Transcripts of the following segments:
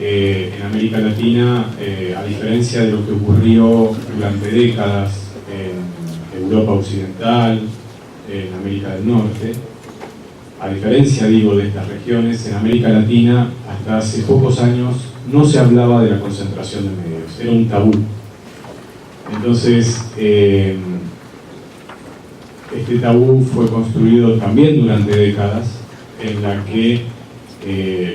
en América Latina, a diferencia de lo que ocurrió durante décadas en Europa Occidental, en América del Norte, a diferencia, digo, de estas regiones, en América Latina, hasta hace pocos años, no se hablaba de la concentración de medios, era un tabú. Entonces, este tabú fue construido también durante décadas, en la que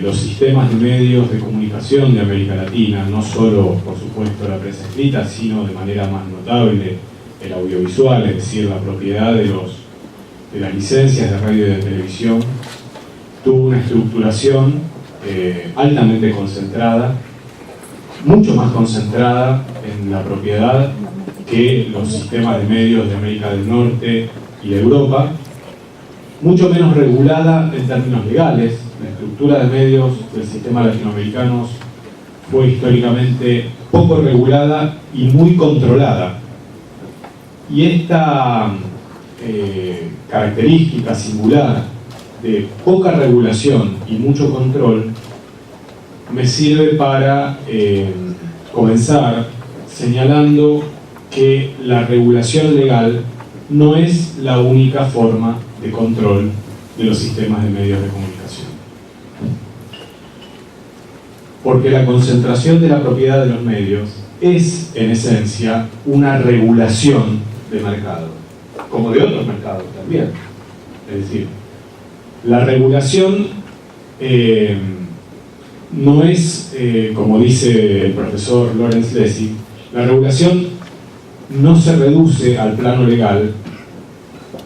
los sistemas de medios de comunicación de América Latina, no solo, por supuesto, la prensa escrita, sino de manera más notable el audiovisual, es decir, la propiedad de las licencias de radio y de televisión, tuvo una estructuración altamente concentrada, mucho más concentrada en la propiedad que los sistemas de medios de América del Norte y de Europa, mucho menos regulada en términos legales. La estructura de medios del sistema latinoamericano fue históricamente poco regulada y muy controlada. Y esta característica singular de poca regulación y mucho control me sirve para comenzar señalando que la regulación legal no es la única forma de control de los sistemas de medios de comunicación. Porque la concentración de la propiedad de los medios es, en esencia, una regulación de mercado, como de otros mercados también. Es decir, la regulación no es, como dice el profesor Lawrence Lessig, la regulación no se reduce al plano legal,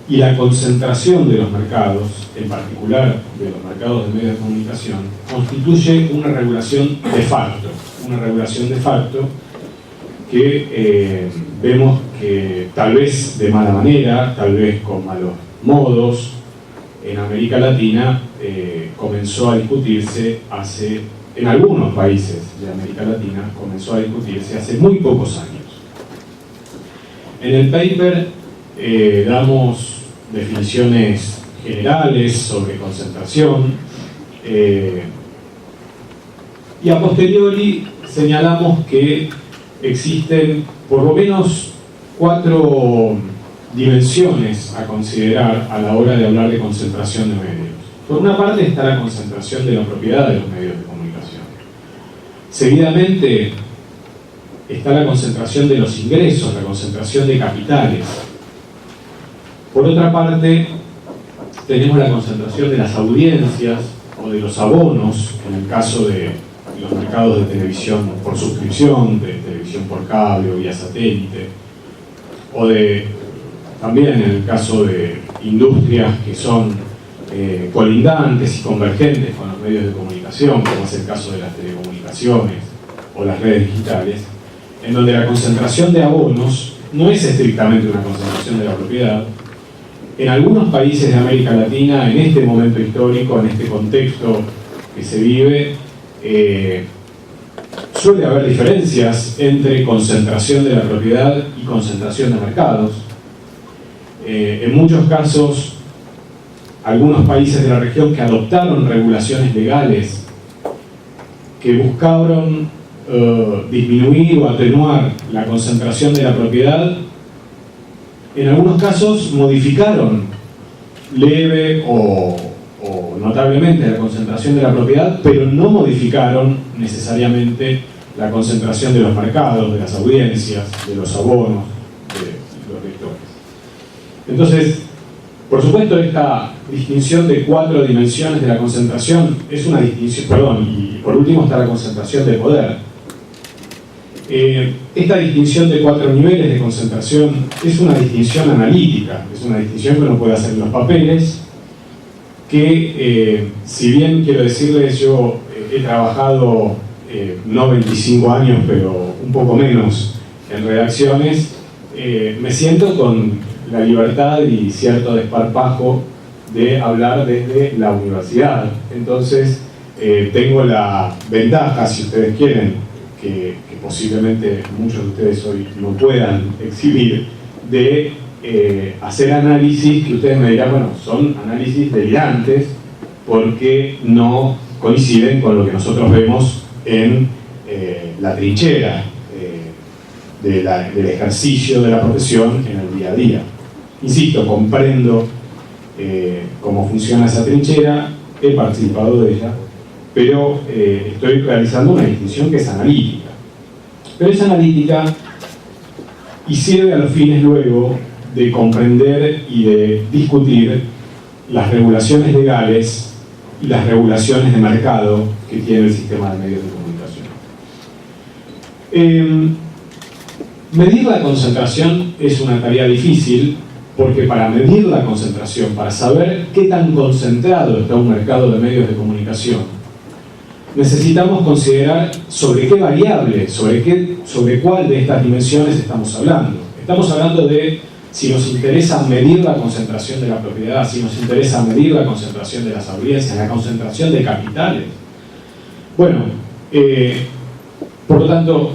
y la concentración de los mercados, en particular de los mercados de medios de comunicación, constituye una regulación de facto que vemos que tal vez de mala manera, tal vez con malos modos, en América Latina comenzó a discutirse en algunos países de América Latina, comenzó a discutirse hace muy pocos años. En el paper damos definiciones generales sobre concentración y a posteriori señalamos que existen por lo menos 4 dimensiones a considerar a la hora de hablar de concentración de medios. Por una parte está la concentración de la propiedad de los medios de comunicación. Seguidamente está la concentración de los ingresos, la concentración de capitales. Por otra parte, tenemos la concentración de las audiencias o de los abonos, en el caso de los mercados de televisión por suscripción, de televisión por cable o vía satélite, o también en el caso de industrias que son colindantes y convergentes con los medios de comunicación, como es el caso de las telecomunicaciones o las redes digitales, en donde la concentración de abonos no es estrictamente una concentración de la propiedad. En algunos países de América Latina, en este momento histórico, en este contexto que se vive, suele haber diferencias entre concentración de la propiedad y concentración de mercados. En muchos casos, algunos países de la región que adoptaron regulaciones legales que buscaron disminuir o atenuar la concentración de la propiedad, en algunos casos modificaron leve o notablemente la concentración de la propiedad, pero no modificaron necesariamente la concentración de los mercados, de las audiencias, de los abonos, de los lectores. Entonces, por supuesto, esta distinción de 4 dimensiones de la concentración es una distinción, y por último está la concentración de poder. Esta distinción de 4 niveles de concentración es una distinción analítica, es una distinción que uno puede hacer en los papeles, que si bien quiero decirles, yo he trabajado no 25 años, pero un poco menos en redacciones, me siento con la libertad y cierto desparpajo de hablar desde la universidad. Entonces tengo la ventaja, si ustedes quieren, que posiblemente muchos de ustedes hoy no puedan exhibir, de hacer análisis que ustedes me dirán, bueno, son análisis delirantes porque no coinciden con lo que nosotros vemos en la trinchera del ejercicio de la profesión en el día a día. Insisto, comprendo cómo funciona esa trinchera, he participado de ella, pero estoy realizando una distinción que es analítica. Pero es analítica y sirve a los fines luego de comprender y de discutir las regulaciones legales y las regulaciones de mercado que tiene el sistema de medios de comunicación. Medir la concentración es una tarea difícil, porque para medir la concentración, para saber qué tan concentrado está un mercado de medios de comunicación, necesitamos considerar sobre qué variable, sobre cuál de estas dimensiones estamos hablando. Estamos hablando de si nos interesa medir la concentración de la propiedad, si nos interesa medir la concentración de las audiencias, la concentración de capitales. Bueno, por lo tanto,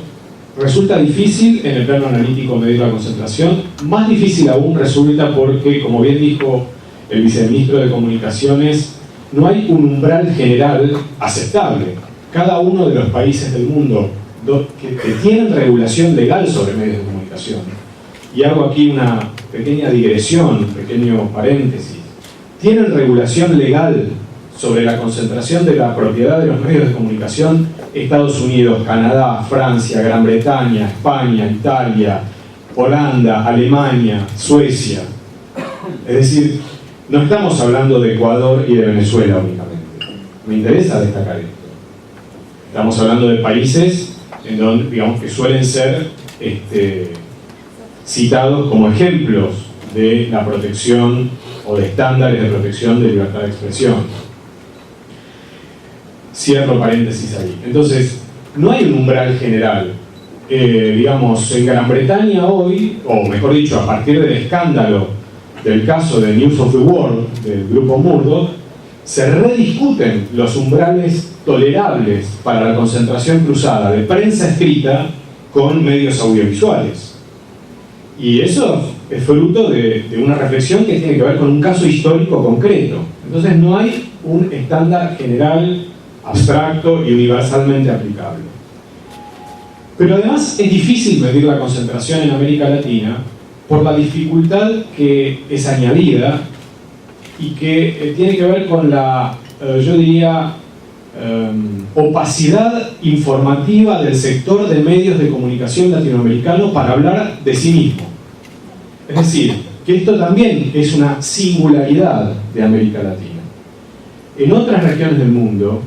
resulta difícil en el plano analítico medir la concentración. Más difícil aún resulta porque, como bien dijo el viceministro de Comunicaciones, no hay un umbral general aceptable. Cada uno de los países del mundo que tienen regulación legal sobre medios de comunicación, y hago aquí una pequeña digresión, un pequeño paréntesis, tienen regulación legal sobre la concentración de la propiedad de los medios de comunicación: Estados Unidos, Canadá, Francia, Gran Bretaña, España, Italia, Holanda, Alemania, Suecia. Es decir, no estamos hablando de Ecuador y de Venezuela únicamente. Me interesa destacar esto. Estamos hablando de países en donde, digamos, que suelen ser citados como ejemplos de la protección o de estándares de protección de libertad de expresión. Cierro paréntesis ahí. Entonces, no hay un umbral general. Digamos, en Gran Bretaña hoy, o mejor dicho, a partir del escándalo del caso de News of the World, del grupo Murdoch, se rediscuten los umbrales tolerables para la concentración cruzada de prensa escrita con medios audiovisuales. Y eso es fruto de una reflexión que tiene que ver con un caso histórico concreto. Entonces no hay un estándar general, abstracto y universalmente aplicable. Pero además es difícil medir la concentración en América Latina por la dificultad que es añadida y que tiene que ver con la, yo diría, opacidad informativa del sector de medios de comunicación latinoamericano para hablar de sí mismo. Es decir, que esto también es una singularidad de América Latina. En otras regiones del mundo,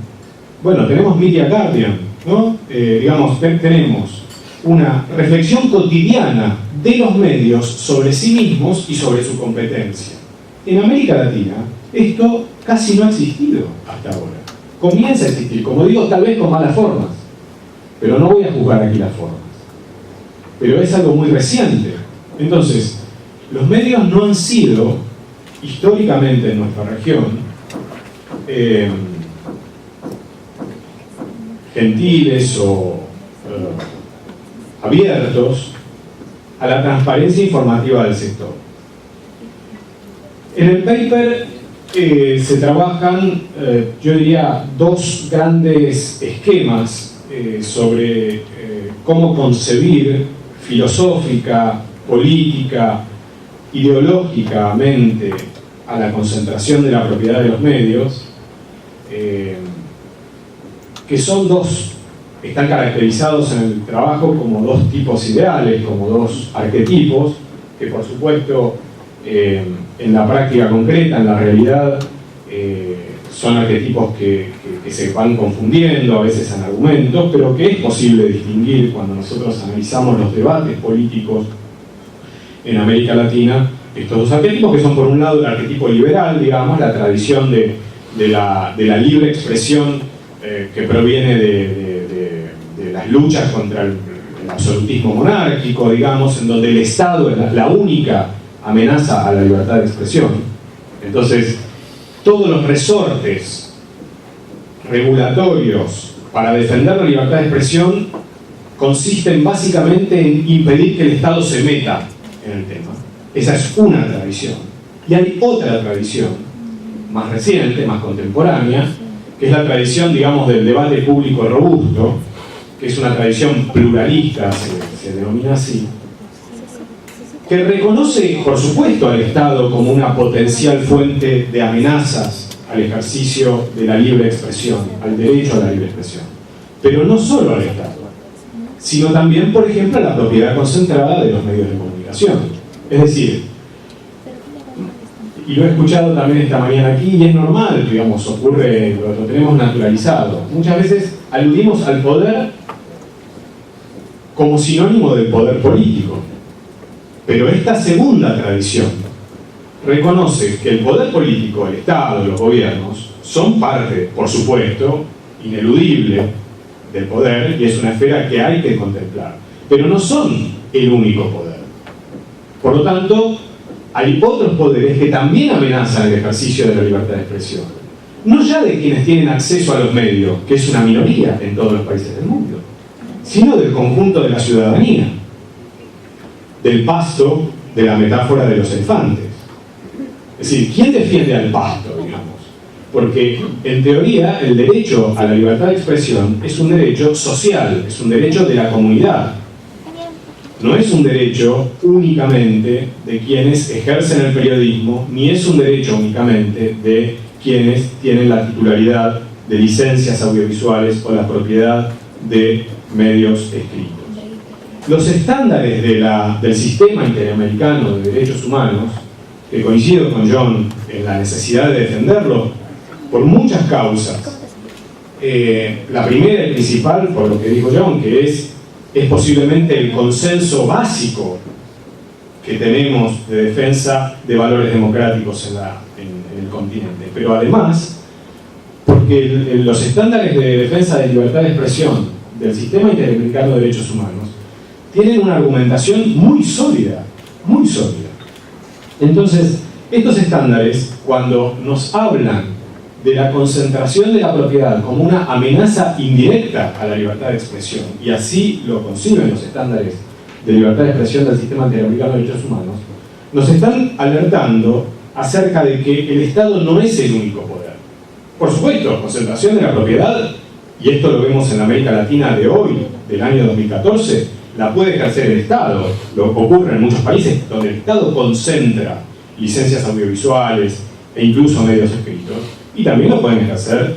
bueno, tenemos Media Guardian, ¿no? Digamos, tenemos una reflexión cotidiana de los medios sobre sí mismos y sobre su competencia. En América Latina, esto casi no ha existido hasta ahora. Comienza a existir, como digo, tal vez con malas formas, pero no voy a juzgar aquí las formas. Pero es algo muy reciente. Entonces, los medios no han sido, históricamente en nuestra región, gentiles o abiertos a la transparencia informativa del sector. En el paper se trabajan, yo diría, dos grandes esquemas sobre cómo concebir filosófica, política, ideológicamente a la concentración de la propiedad de los medios, que son dos, están caracterizados en el trabajo como dos tipos ideales, como dos arquetipos, que por supuesto en la práctica concreta, en la realidad, son arquetipos que se van confundiendo, a veces en argumentos, pero que es posible distinguir cuando nosotros analizamos los debates políticos en América Latina, estos dos arquetipos, que son por un lado el arquetipo liberal, digamos, la tradición de la libre expresión que proviene de las luchas contra el absolutismo monárquico, digamos, en donde el Estado es la única amenaza a la libertad de expresión. Entonces, todos los resortes regulatorios para defender la libertad de expresión consisten básicamente en impedir que el Estado se meta en el tema. Esa es una tradición. Y hay otra tradición, más reciente, más contemporánea, que es la tradición, digamos, del debate público robusto, que es una tradición pluralista, se denomina así, que reconoce, por supuesto, al Estado como una potencial fuente de amenazas al ejercicio de la libre expresión, al derecho a la libre expresión. Pero no solo al Estado, sino también, por ejemplo, a la propiedad concentrada de los medios de comunicación. Es decir, y lo he escuchado también esta mañana aquí, y es normal, digamos, ocurre, lo tenemos naturalizado. Muchas veces aludimos al poder como sinónimo del poder político. Pero esta segunda tradición reconoce que el poder político, el Estado, los gobiernos, son parte, por supuesto, ineludible del poder, y es una esfera que hay que contemplar. Pero no son el único poder. Por lo tanto, hay otros poderes que también amenazan el ejercicio de la libertad de expresión. No ya de quienes tienen acceso a los medios, que es una minoría en todos los países del mundo, sino del conjunto de la ciudadanía, del pasto de la metáfora de los elefantes. Es decir, ¿quién defiende al pasto, digamos? Porque, en teoría, el derecho a la libertad de expresión es un derecho social, es un derecho de la comunidad. No es un derecho únicamente de quienes ejercen el periodismo, ni es un derecho únicamente de quienes tienen la titularidad de licencias audiovisuales o la propiedad de medios escritos. Los estándares del sistema interamericano de derechos humanos, que coincido con John en la necesidad de defenderlo por muchas causas. La primera y principal, por lo que dijo John, que es posiblemente el consenso básico que tenemos de defensa de valores democráticos en el continente. Pero además, porque los estándares de defensa de libertad de expresión del sistema interamericano de derechos humanos tienen una argumentación muy sólida, muy sólida. Entonces, estos estándares, cuando nos hablan de la concentración de la propiedad como una amenaza indirecta a la libertad de expresión, y así lo conciben los estándares de libertad de expresión del sistema interamericano de derechos humanos, nos están alertando acerca de que el Estado no es el único poder. Por supuesto, concentración de la propiedad, y esto lo vemos en la América Latina de hoy, del año 2014, la puede ejercer el Estado. Lo ocurre en muchos países donde el Estado concentra licencias audiovisuales e incluso medios escritos, y también lo pueden ejercer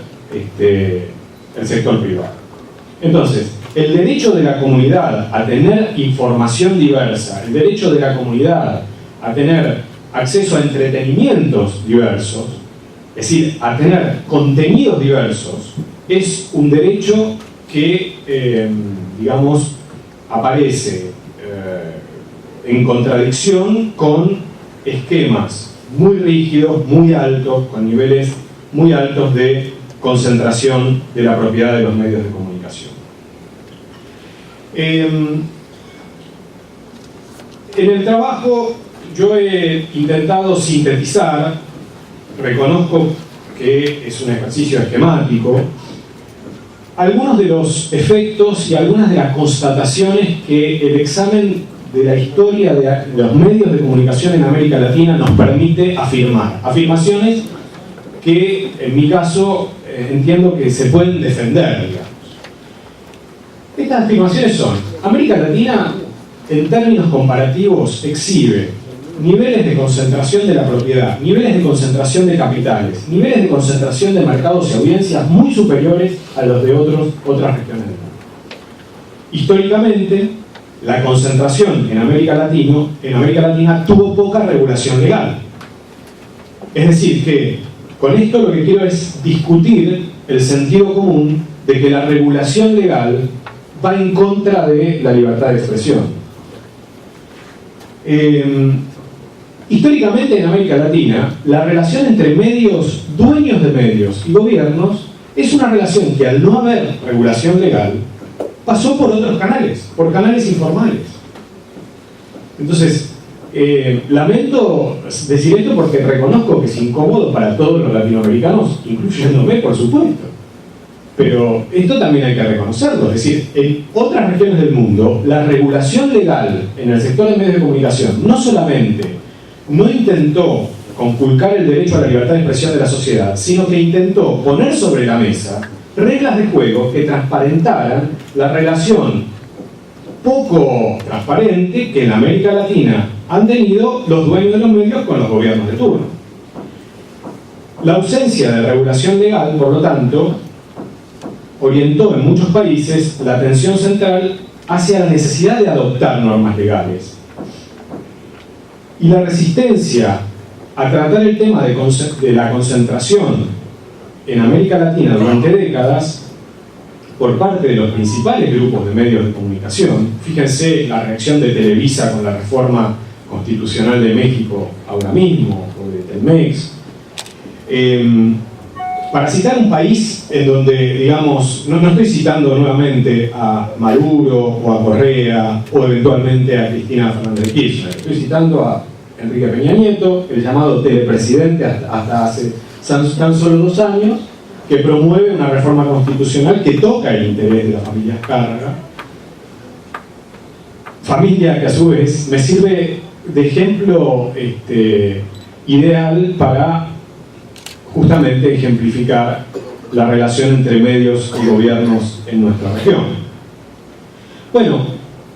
el sector privado. Entonces, el derecho de la comunidad a tener información diversa, el derecho de la comunidad a tener acceso a entretenimientos diversos, es decir, a tener contenidos diversos, es un derecho que, digamos, aparece en contradicción con esquemas muy rígidos, muy altos, con niveles muy altos de concentración de la propiedad de los medios de comunicación. En el trabajo yo he intentado sintetizar, reconozco que es un ejercicio esquemático, algunos de los efectos y algunas de las constataciones que el examen de la historia de los medios de comunicación en América Latina nos permite afirmar. Afirmaciones que, en mi caso, entiendo que se pueden defender, digamos. Estas afirmaciones son: América Latina, en términos comparativos, exhibe niveles de concentración de la propiedad, niveles de concentración de capitales, niveles de concentración de mercados y audiencias muy superiores a los de otras regiones del mundo. Históricamente, la concentración en América Latina tuvo poca regulación legal. Es decir, que con esto lo que quiero es discutir el sentido común de que la regulación legal va en contra de la libertad de expresión. Históricamente en América Latina, la relación entre medios, dueños de medios y gobiernos es una relación que, al no haber regulación legal, pasó por otros canales, por canales informales. Entonces, lamento decir esto porque reconozco que es incómodo para todos los latinoamericanos, incluyéndome, por supuesto. Pero esto también hay que reconocerlo. Es decir, en otras regiones del mundo, la regulación legal en el sector de medios de comunicación no solamente no intentó conculcar el derecho a la libertad de expresión de la sociedad, sino que intentó poner sobre la mesa reglas de juego que transparentaran la relación poco transparente que en América Latina han tenido los dueños de los medios con los gobiernos de turno. La ausencia de regulación legal, por lo tanto, orientó en muchos países la atención central hacia la necesidad de adoptar normas legales. Y la resistencia a tratar el tema de la concentración en América Latina durante décadas por parte de los principales grupos de medios de comunicación, fíjense la reacción de Televisa con la reforma constitucional de México ahora mismo, o de Telmex, para citar un país en donde, digamos, no estoy citando nuevamente a Maduro o a Correa o eventualmente a Cristina Fernández de Kirchner, estoy citando a Enrique Peña Nieto, el llamado telepresidente hasta hace tan solo 2 años, que promueve una reforma constitucional que toca el interés de las familias Carga, familia que a su vez me sirve de ejemplo ideal para justamente ejemplificar la relación entre medios y gobiernos en nuestra región. Bueno,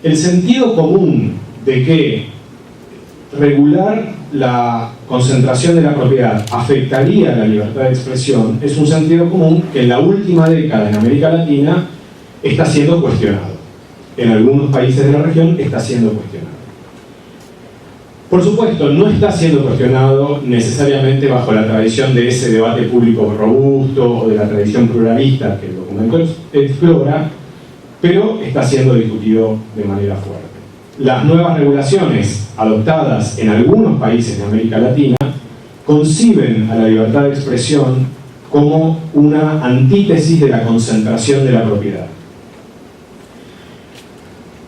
el sentido común de que regular la concentración de la propiedad afectaría la libertad de expresión es un sentido común que en la última década en América Latina está siendo cuestionado. En algunos países de la región está siendo cuestionado. Por supuesto, no está siendo cuestionado necesariamente bajo la tradición de ese debate público robusto o de la tradición pluralista que el documento explora, pero está siendo discutido de manera fuerte. Las nuevas regulaciones adoptadas en algunos países de América Latina conciben a la libertad de expresión como una antítesis de la concentración de la propiedad.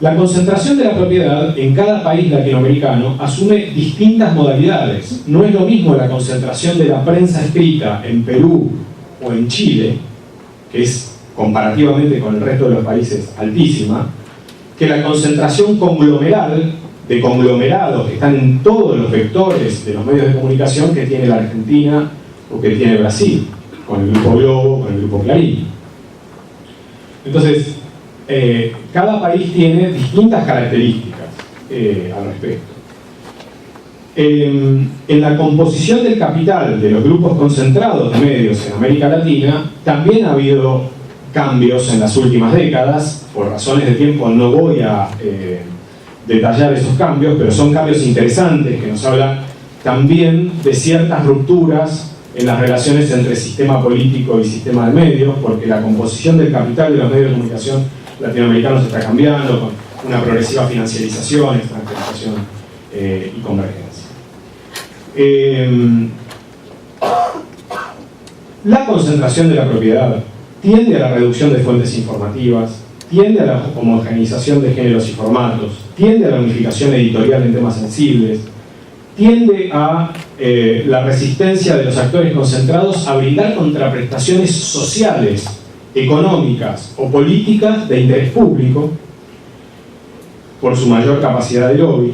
La concentración de la propiedad en cada país latinoamericano asume distintas modalidades. No es lo mismo la concentración de la prensa escrita en Perú o en Chile, que es comparativamente con el resto de los países altísima, que la concentración conglomeral de conglomerados que están en todos los vectores de los medios de comunicación que tiene la Argentina o que tiene Brasil, con el Grupo Globo, con el Grupo Clarín. Entonces, cada país tiene distintas características al respecto. En la composición del capital de los grupos concentrados de medios en América Latina también ha habido cambios en las últimas décadas. Por razones de tiempo no voy a detallar esos cambios, pero son cambios interesantes que nos hablan también de ciertas rupturas en las relaciones entre sistema político y sistema de medios, porque la composición del capital de los medios de comunicación latinoamericanos está cambiando con una progresiva financiarización, extranjerización y convergencia. La concentración de la propiedad tiende a la reducción de fuentes informativas, tiende a la homogeneización de géneros y formatos, tiende a la unificación editorial en temas sensibles, tiende a la resistencia de los actores concentrados a brindar contraprestaciones sociales, económicas o políticas de interés público por su mayor capacidad de lobby,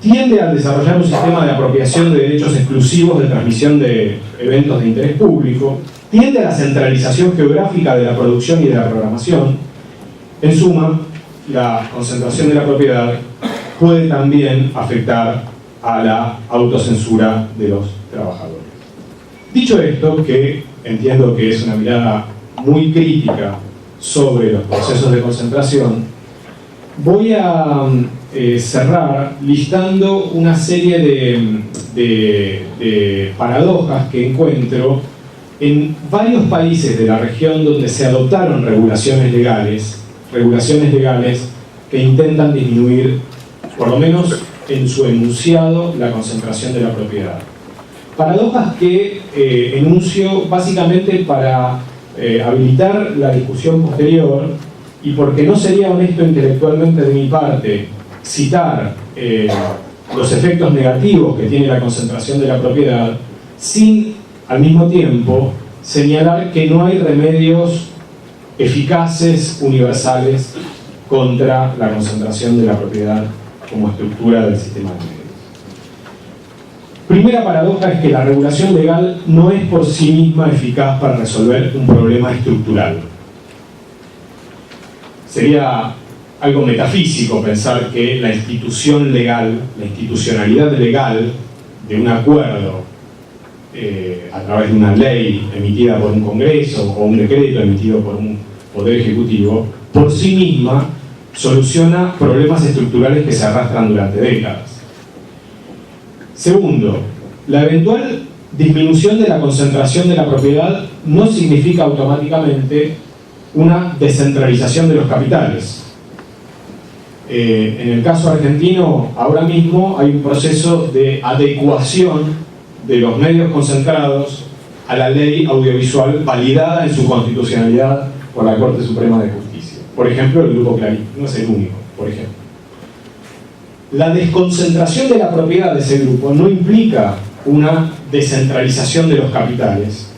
tiende a desarrollar un sistema de apropiación de derechos exclusivos de transmisión de eventos de interés público, tiende a la centralización geográfica de la producción y de la programación. En suma, la concentración de la propiedad puede también afectar a la autocensura de los trabajadores. Dicho esto, que entiendo que es una mirada muy crítica sobre los procesos de concentración, voy a cerrar listando una serie de paradojas que encuentro en varios países de la región donde se adoptaron regulaciones legales que intentan disminuir, por lo menos en su enunciado, la concentración de la propiedad. Paradojas que enuncio básicamente para habilitar la discusión posterior y porque no sería honesto intelectualmente de mi parte citar los efectos negativos que tiene la concentración de la propiedad sin, al mismo tiempo, señalar que no hay remedios eficaces, universales, contra la concentración de la propiedad como estructura del sistema de medios. primera paradoja es que la regulación legal no es por sí misma eficaz para resolver un problema estructural. Sería algo metafísico pensar que la institución legal, la institucionalidad legal de un acuerdo a través de una ley emitida por un Congreso o un decreto emitido por un Poder Ejecutivo, por sí misma soluciona problemas estructurales que se arrastran durante décadas. Segundo, la eventual disminución de la concentración de la propiedad no significa automáticamente una descentralización de los capitales. En el caso argentino, ahora mismo hay un proceso de adecuación de los medios concentrados a la ley audiovisual validada en su constitucionalidad por la Corte Suprema de Justicia. Por ejemplo, el Grupo Clarín, no es el único, por ejemplo. La desconcentración de la propiedad de ese grupo no implica una descentralización de los capitales,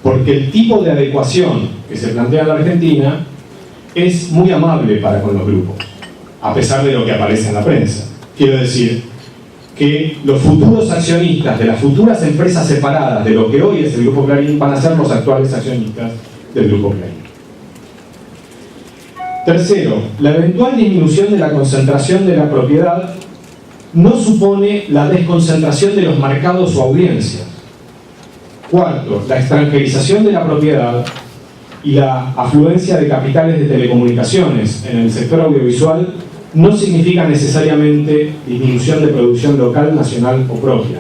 porque el tipo de adecuación que se plantea en la Argentina es muy amable para con los grupos, a pesar de lo que aparece en la prensa. Quiero decir que los futuros accionistas de las futuras empresas separadas de lo que hoy es el Grupo Clarín van a ser los actuales accionistas del Grupo Clarín. Tercero, la eventual disminución de la concentración de la propiedad no supone la desconcentración de los mercados o audiencias. Cuarto, la extranjerización de la propiedad y la afluencia de capitales de telecomunicaciones en el sector audiovisual no significa necesariamente disminución de producción local, nacional o propia.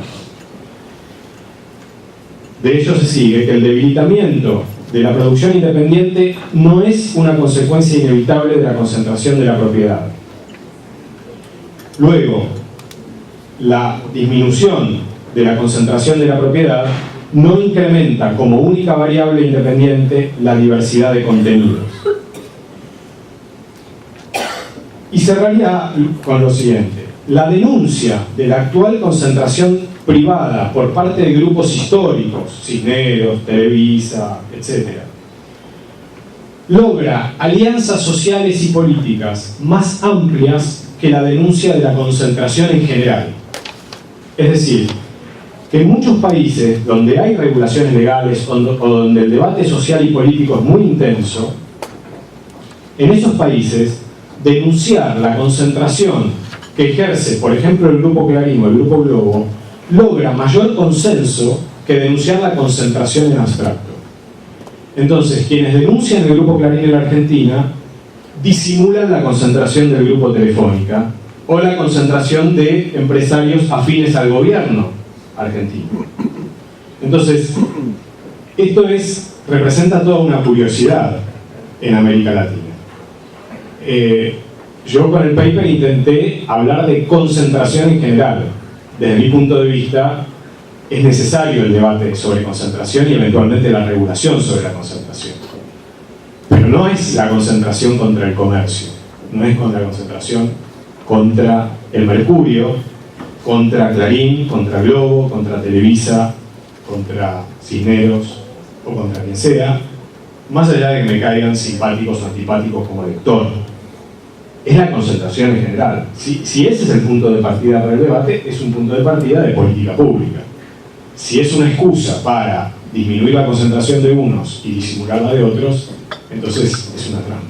De ello se sigue que el debilitamiento de la producción independiente no es una consecuencia inevitable de la concentración de la propiedad. Luego, la disminución de la concentración de la propiedad no incrementa como única variable independiente la diversidad de contenidos. Y cerraría con lo siguiente: la denuncia de la actual concentración privada por parte de grupos históricos, Cisneros, Televisa, etc., logra alianzas sociales y políticas más amplias que la denuncia de la concentración en general. Es decir, que en muchos países donde hay regulaciones legales o donde el debate social y político es muy intenso, en esos países denunciar la concentración que ejerce, por ejemplo, el Grupo Clarín o el Grupo Globo, logra mayor consenso que denunciar la concentración en abstracto. Entonces, quienes denuncian el Grupo Clarín en la Argentina disimulan la concentración del Grupo Telefónica o la concentración de empresarios afines al gobierno argentino. Entonces, esto representa toda una curiosidad en América Latina. Yo con el paper intenté hablar de concentración en general. Desde mi punto de vista, es necesario el debate sobre concentración y eventualmente la regulación sobre la concentración. Pero no es la concentración contra el comercio, no es contra la concentración contra el Mercurio, contra Clarín, contra Globo, contra Televisa, contra Cisneros o contra quien sea, más allá de que me caigan simpáticos o antipáticos como lector. Es la concentración en general. Si ese es el punto de partida para el debate, es un punto de partida de política pública. Si es una excusa para disminuir la concentración de unos y disimular la de otros, entonces es una trampa.